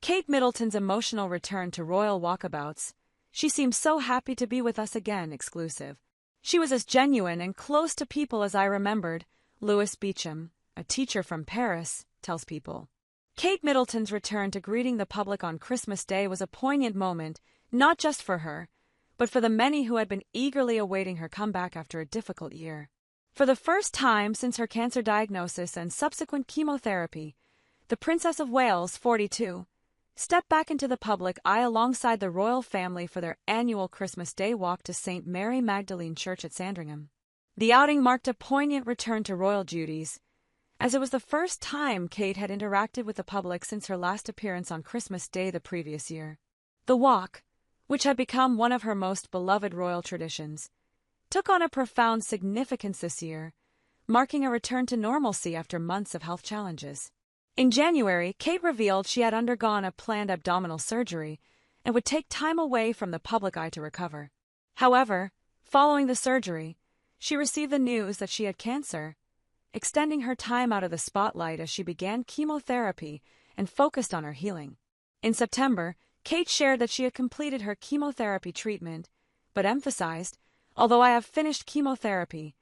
Kate Middleton's emotional return to royal walkabouts. She seemed so happy to be with us again, exclusive. She was as genuine and close to people as I remembered, Beauchamp, a teacher from Paris, tells People. Kate Middleton's return to greeting the public on Christmas Day was a poignant moment, not just for her, but for the many who had been eagerly awaiting her comeback after a difficult year. For the first time since her cancer diagnosis and subsequent chemotherapy, the Princess of Wales, 42, stepped back into the public eye alongside the royal family for their annual Christmas Day walk to St. Mary Magdalene Church at Sandringham. The outing marked a poignant return to royal duties, as it was the first time Kate had interacted with the public since her last appearance on Christmas Day the previous year. The walk, which had become one of her most beloved royal traditions, took on a profound significance this year, marking a return to normalcy after months of health challenges. In January, Kate revealed she had undergone a planned abdominal surgery and would take time away from the public eye to recover. However, following the surgery, she received the news that she had cancer, extending her time out of the spotlight as she began chemotherapy and focused on her healing. In September, Kate shared that she had completed her chemotherapy treatment, but emphasized, "Although I have finished chemotherapy,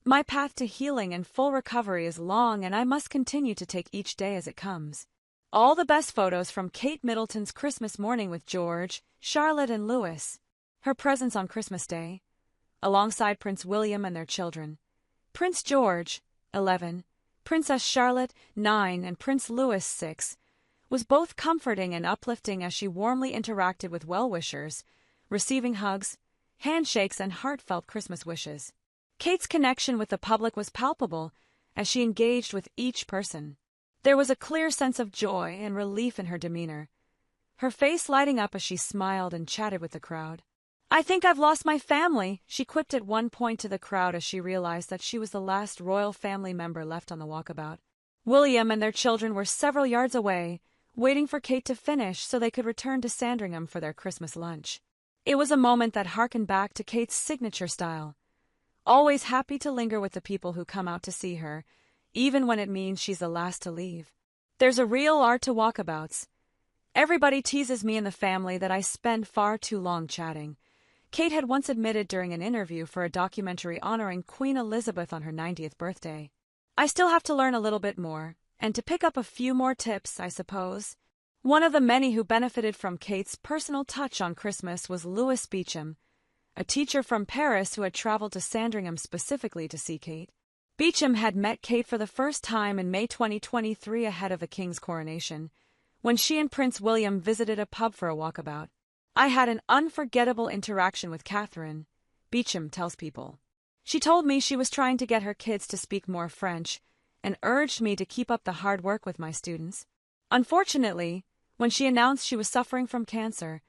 my path to healing and full recovery is long and I must continue to take each day as it comes." All the best photos from Kate Middleton's Christmas morning with George, Charlotte and Louis, her presence on Christmas Day, alongside Prince William and their children, Prince George, 11, Princess Charlotte, 9 and Prince Louis, 6, was both comforting and uplifting as she warmly interacted with well-wishers, receiving hugs, handshakes and heartfelt Christmas wishes. Kate's connection with the public was palpable as she engaged with each person. There was a clear sense of joy and relief in her demeanor, her face lighting up as she smiled and chatted with the crowd. "I think I've lost my family," she quipped at one point to the crowd as she realized that she was the last royal family member left on the walkabout. William and their children were several yards away, waiting for Kate to finish so they could return to Sandringham for their Christmas lunch. It was a moment that harkened back to Kate's signature style, always happy to linger with the people who come out to see her, even when it means she's the last to leave. "There's a real art to walkabouts. Everybody teases me and the family that I spend far too long chatting," Kate had once admitted during an interview for a documentary honoring Queen Elizabeth on her 90th birthday. "I still have to learn a little bit more, and to pick up a few more tips, I suppose." One of the many who benefited from Kate's personal touch on Christmas was Louis Beauchamp, a teacher from Paris who had traveled to Sandringham specifically to see Kate. Beauchamp had met Kate for the first time in May 2023 ahead of the King's coronation, when she and Prince William visited a pub for a walkabout. "I had an unforgettable interaction with Catherine," Beauchamp tells People. "She told me she was trying to get her kids to speak more French and urged me to keep up the hard work with my students. Unfortunately, when she announced she was suffering from cancer,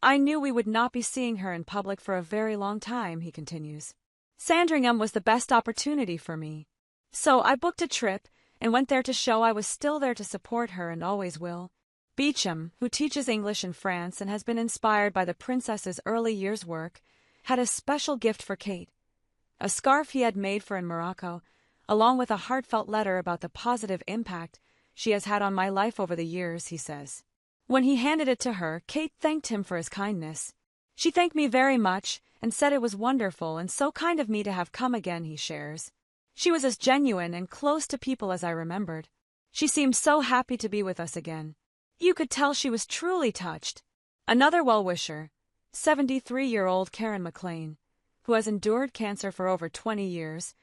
I knew we would not be seeing her in public for a very long time," he continues. "Sandringham was the best opportunity for me. So I booked a trip and went there to show I was still there to support her and always will." Beauchamp, who teaches English in France and has been inspired by the princess's early years' work, had a special gift for Kate, a scarf he had made for in Morocco, along with a heartfelt letter about the positive impact she has had on my life over the years, he says. When he handed it to her, Kate thanked him for his kindness. "She thanked me very much and said it was wonderful and so kind of me to have come again," he shares. "She was as genuine and close to people as I remembered. She seemed so happy to be with us again. You could tell she was truly touched." Another well-wisher, 73-year-old Karen McLean, who has endured cancer for over 20 years,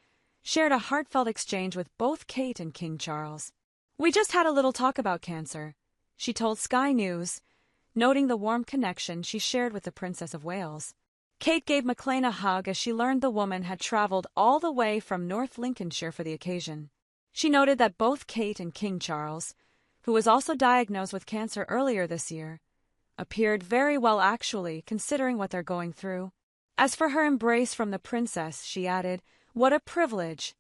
shared a heartfelt exchange with both Kate and King Charles. "We just had a little talk about cancer," she told Sky News, noting the warm connection she shared with the Princess of Wales. Kate gave McLean a hug as she learned the woman had traveled all the way from North Lincolnshire for the occasion. She noted that both Kate and King Charles, who was also diagnosed with cancer earlier this year, appeared very well actually, considering what they're going through. As for her embrace from the princess, she added, "What a privilege.